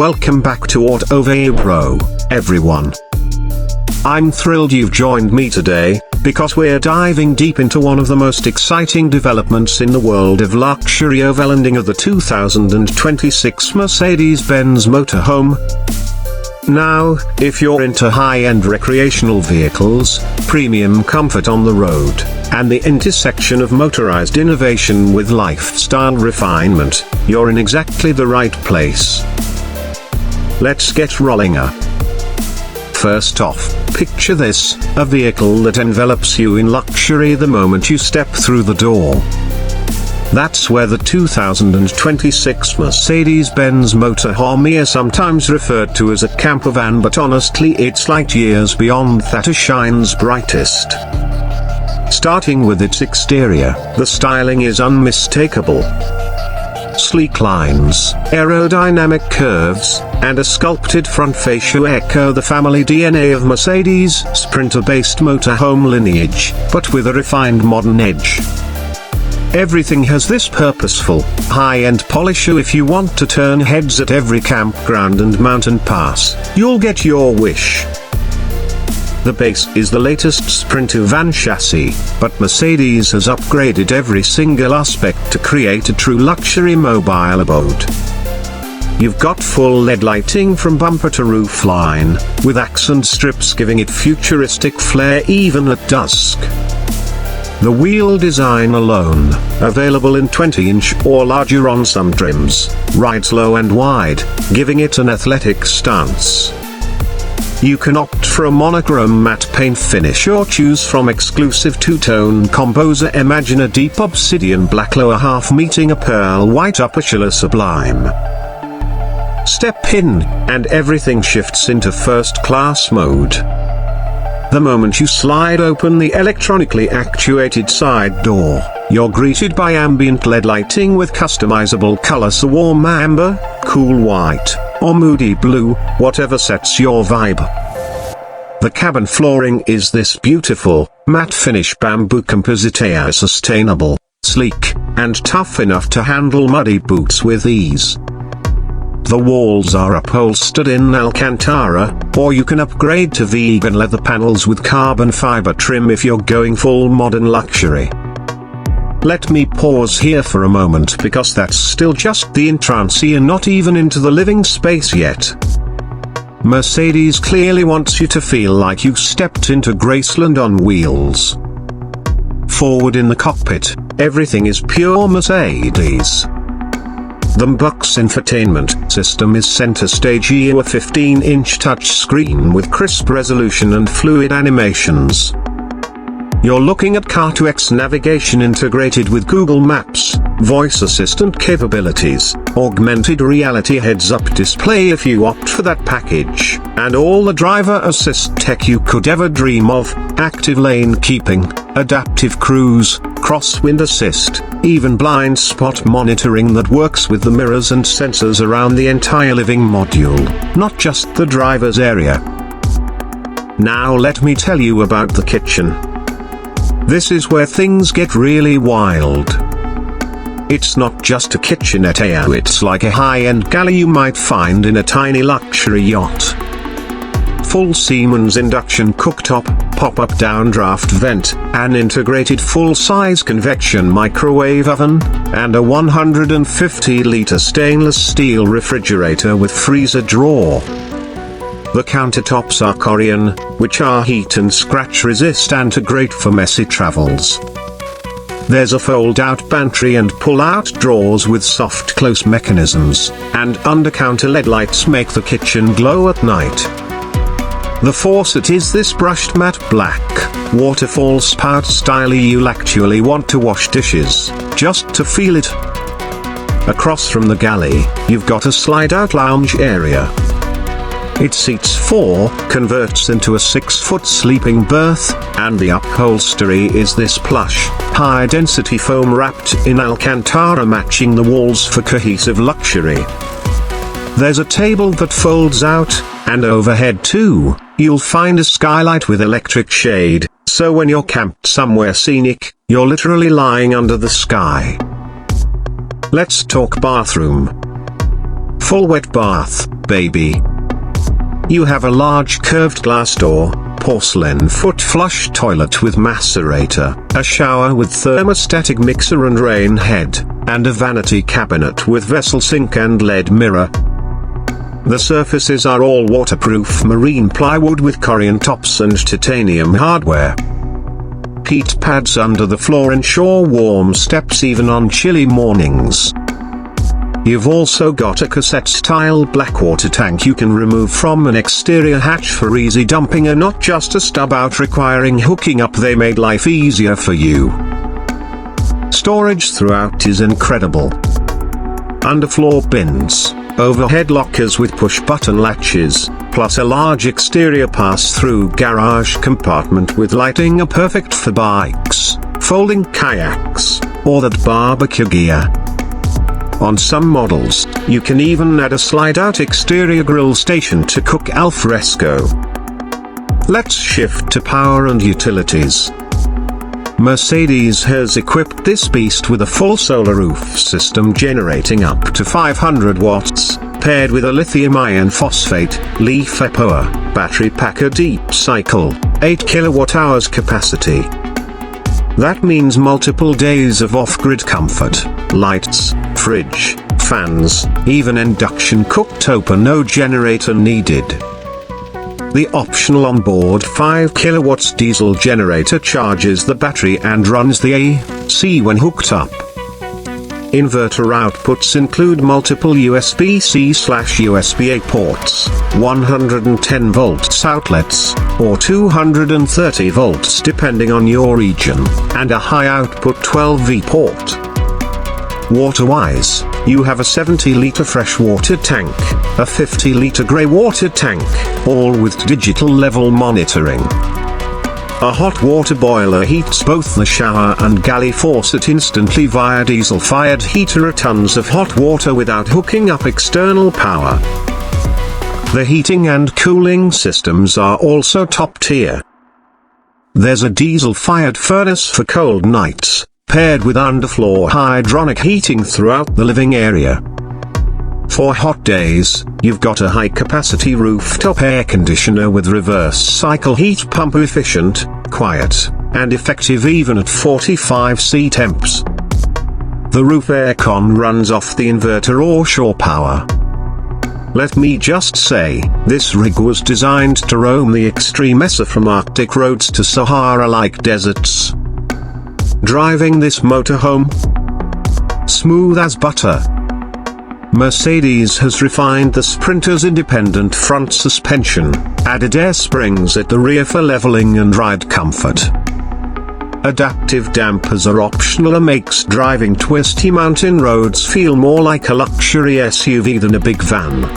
Welcome back to Autoveiw Pro, everyone. I'm thrilled you've joined me today, because we're diving deep into one of the most exciting developments in the world of luxury, unveiling of the 2026 Mercedes-Benz Motorhome. Now, if you're into high-end recreational vehicles, premium comfort on the road, and the intersection of motorized innovation with lifestyle refinement, you're in exactly the right place. Let's get rolling. First off, picture this, a vehicle that envelops you in luxury the moment you step through the door. That's where the 2026 Mercedes-Benz Motorhome is sometimes referred to as a camper van, but honestly it's light years beyond that it shines brightest. Starting with its exterior, the styling is unmistakable. Sleek lines, aerodynamic curves, and a sculpted front fascia echo the family DNA of Mercedes' Sprinter-based motorhome lineage, but with a refined modern edge. Everything has this purposeful, high-end polish, so if you want to turn heads at every campground and mountain pass, you'll get your wish. The base is the latest Sprinter van chassis, but Mercedes has upgraded every single aspect to create a true luxury mobile abode. You've got full LED lighting from bumper to roof line, with accent strips giving it futuristic flair even at dusk. The wheel design alone, available in 20-inch or larger on some trims, rides low and wide, giving it an athletic stance. You can opt for a monochrome matte paint finish or choose from exclusive two-tone combos. Imagine a deep obsidian black lower half meeting a pearl white upper chiller sublime. Step in, and everything shifts into first-class mode. The moment you slide open the electronically actuated side door, you're greeted by ambient LED lighting with customizable colors: so warm amber, cool white, or moody blue, whatever sets your vibe. The cabin flooring is this beautiful, matte finish bamboo composite, sustainable, sleek, and tough enough to handle muddy boots with ease. The walls are upholstered in Alcantara, or you can upgrade to vegan leather panels with carbon fiber trim if you're going full modern luxury. Let me pause here for a moment, because that's still just the entrance, you're not even into the living space yet. Mercedes clearly wants you to feel like you stepped into Graceland on wheels. Forward in the cockpit, everything is pure Mercedes. The MBUX infotainment system is center stage, a 15-inch touchscreen with crisp resolution and fluid animations. You're looking at Car2X navigation integrated with Google Maps, voice assistant capabilities, augmented reality heads-up display if you opt for that package, and all the driver assist tech you could ever dream of: active lane keeping, adaptive cruise, crosswind assist, even blind spot monitoring that works with the mirrors and sensors around the entire living module, not just the driver's area. Now let me tell you about the kitchen. This is where things get really wild. It's not just a kitchenette, it's like a high-end galley you might find in a tiny luxury yacht. Full Siemens induction cooktop, pop-up downdraft vent, an integrated full-size convection microwave oven, and a 150-liter stainless steel refrigerator with freezer drawer. The countertops are Korean, which are heat and scratch resistant and great for messy travels. There's a fold-out pantry and pull-out drawers with soft close mechanisms, and under-counter LED lights make the kitchen glow at night. The faucet is this brushed matte black, waterfall spout style. You'll actually want to wash dishes, just to feel it. Across from the galley, you've got a slide-out lounge area. It seats 4, converts into a 6-foot sleeping berth, and the upholstery is this plush, high-density foam wrapped in Alcantara, matching the walls for cohesive luxury. There's a table that folds out, and overhead too, you'll find a skylight with electric shade, so when you're camped somewhere scenic, you're literally lying under the sky. Let's talk bathroom. full wet bath, baby. You have a large curved glass door, porcelain foot flush toilet with macerator, a shower with thermostatic mixer and rain head, and a vanity cabinet with vessel sink and LED mirror. The surfaces are all waterproof marine plywood with Korean tops and titanium hardware. Heat pads under the floor ensure warm steps even on chilly mornings. You've also got a cassette-style black water tank you can remove from an exterior hatch for easy dumping, and not just a stub out requiring hooking up. They made life easier for you. Storage throughout is incredible. Underfloor bins, overhead lockers with push-button latches, plus a large exterior pass-through garage compartment with lighting, are perfect for bikes, folding kayaks, or that barbecue gear. On some models, you can even add a slide-out exterior grill station to cook al fresco. Let's shift to power and utilities. Mercedes has equipped this beast with a full solar roof system generating up to 500 watts, paired with a lithium iron phosphate, Li-FePower, battery pack, a deep cycle, 8 kWh capacity. That means multiple days of off-grid comfort, lights, fridge, fans, even induction cooktop, no generator needed. The optional onboard 5 kW diesel generator charges the battery and runs the AC when hooked up. Inverter outputs include multiple USB-C/USB-A ports, 110 volts outlets, or 230 volts depending on your region, and a high output 12V port. Water-wise, you have a 70-litre freshwater tank, a 50-litre grey water tank, all with digital level monitoring. A hot water boiler heats both the shower and galley faucet instantly via diesel-fired heater, tons of hot water without hooking up external power. The heating and cooling systems are also top tier. There's a diesel-fired furnace for cold nights, paired with underfloor hydronic heating throughout the living area. For hot days, you've got a high-capacity rooftop air conditioner with reverse cycle heat pump, efficient, quiet, and effective even at 45°C temps. The roof aircon runs off the inverter or shore power. Let me just say, this rig was designed to roam the extremes from Arctic roads to Sahara-like deserts. Driving this motorhome? Smooth as butter. Mercedes has refined the Sprinter's independent front suspension, added air springs at the rear for leveling and ride comfort. Adaptive dampers are optional and makes driving twisty mountain roads feel more like a luxury SUV than a big van.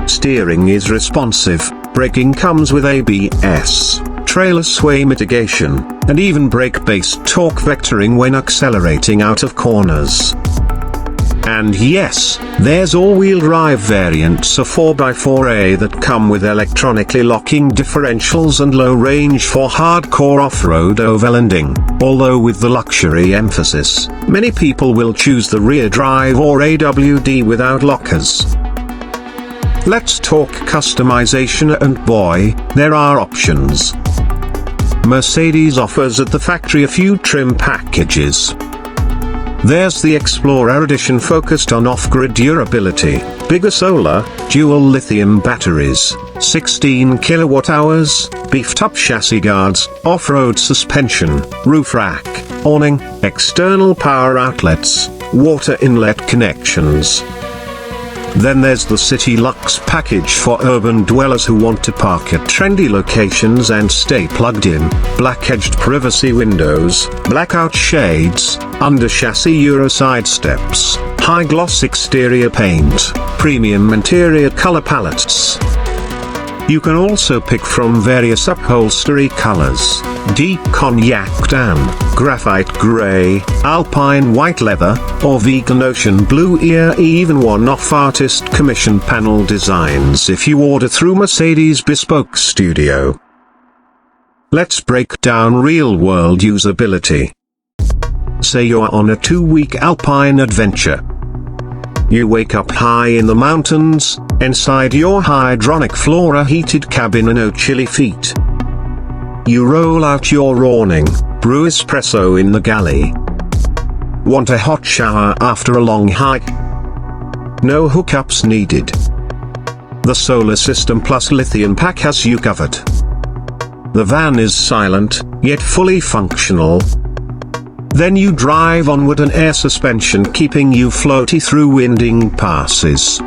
Steering is responsive, braking comes with ABS, trailer sway mitigation, and even brake-based torque vectoring when accelerating out of corners. And yes, there's all-wheel drive variants of 4x4A that come with electronically locking differentials and low range for hardcore off-road overlanding, although with the luxury emphasis, many people will choose the rear drive or AWD without lockers. Let's talk customization, and boy, there are options. Mercedes offers at the factory a few trim packages. There's the Explorer Edition focused on off-grid durability, bigger solar, dual lithium batteries, 16 kWh, beefed-up chassis guards, off-road suspension, roof rack, awning, external power outlets, water inlet connections. Then there's the City Lux package for urban dwellers who want to park at trendy locations and stay plugged in, black-edged privacy windows, blackout shades, under-chassis Euro side steps, high-gloss exterior paint, premium interior color palettes. You can also pick from various upholstery colors: deep cognac tan, graphite gray, alpine white leather, or vegan ocean blue, even one-off artist commission panel designs if you order through Mercedes Bespoke Studio. Let's break down real-world usability. Say you're on a 2-week alpine adventure. You wake up high in the mountains, inside your hydronic Flora-heated cabin and no chilly feet. You roll out your awning, brew espresso in the galley. Want a hot shower after a long hike? No hookups needed. The solar system plus lithium pack has you covered. The van is silent, yet fully functional. Then you drive onward, an air suspension keeping you floaty through winding passes.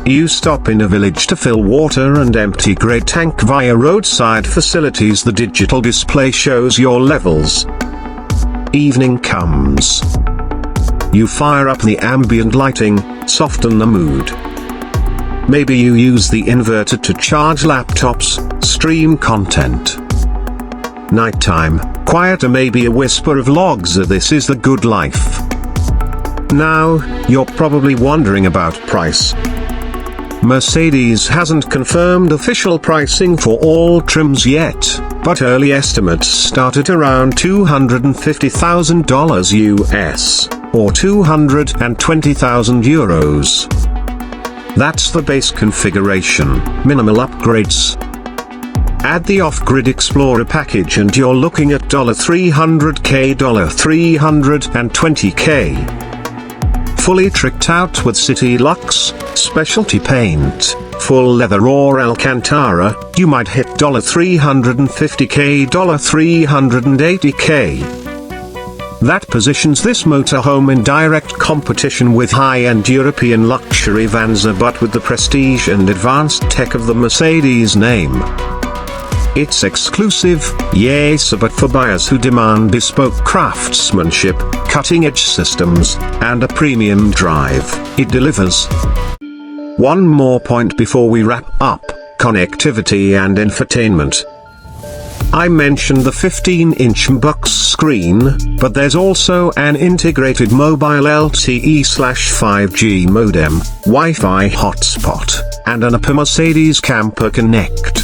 You stop in a village to fill water and empty grey tank via roadside facilities. The digital display shows your levels. Evening comes. You fire up the ambient lighting, soften the mood. Maybe you use the inverter to charge laptops, stream content. Nighttime, quieter, maybe a whisper of logs. This is the good life. Now, you're probably wondering about price. Mercedes hasn't confirmed official pricing for all trims yet, but early estimates start at around $250,000 US, or €220,000. That's the base configuration, minimal upgrades. Add the off-grid Explorer package and you're looking at $300K, $320K. Fully tricked out with City Lux, specialty paint, full leather or Alcantara, you might hit $350K, $380K. That positions this motorhome in direct competition with high-end European luxury vans, but with the prestige and advanced tech of the Mercedes name. It's exclusive, yes, but for buyers who demand bespoke craftsmanship, cutting-edge systems, and a premium drive, it delivers. One more point before we wrap up: connectivity and infotainment. I mentioned the 15-inch bucks screen, but there's also an integrated mobile LTE/5G modem, Wi-Fi hotspot, and an APA Mercedes Camper Connect.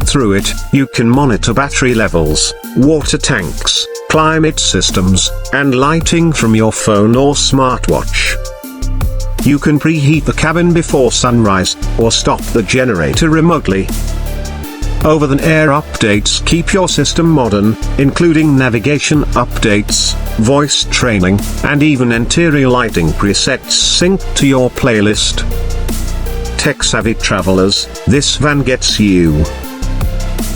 Through it, you can monitor battery levels, water tanks, climate systems, and lighting from your phone or smartwatch. You can preheat the cabin before sunrise, or stop the generator remotely. Over-the-air updates keep your system modern, including navigation updates, voice training, and even interior lighting presets synced to your playlist. Tech-savvy travelers, this van gets you.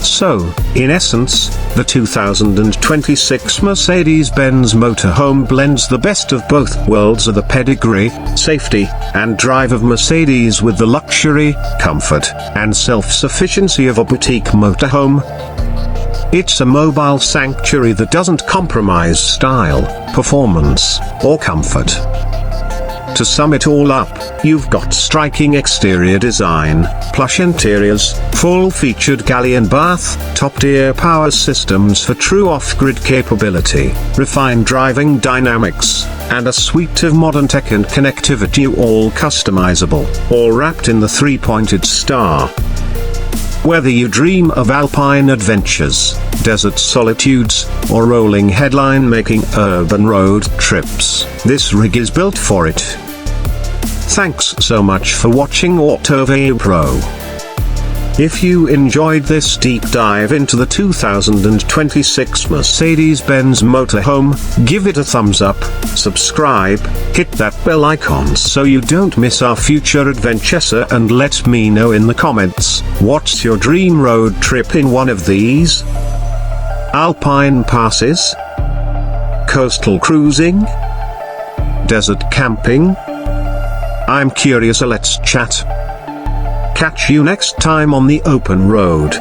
So, in essence, the 2026 Mercedes-Benz Motorhome blends the best of both worlds of the pedigree, safety, and drive of Mercedes with the luxury, comfort, and self-sufficiency of a boutique motorhome. It's a mobile sanctuary that doesn't compromise style, performance, or comfort. To sum it all up, you've got striking exterior design, plush interiors, full-featured galley and bath, top-tier power systems for true off-grid capability, refined driving dynamics, and a suite of modern tech and connectivity, all customizable, all wrapped in the three-pointed star. Whether you dream of alpine adventures, desert solitudes, or rolling headline-making urban road trips, this rig is built for it. Thanks so much for watching Autoveiw Pro. If you enjoyed this deep dive into the 2026 Mercedes-Benz Motorhome, give it a thumbs up, subscribe, hit that bell icon so you don't miss our future adventures, and let me know in the comments, what's your dream road trip in one of these? Alpine passes? Coastal cruising? Desert camping? I'm curious, let's chat. Catch you next time on the open road.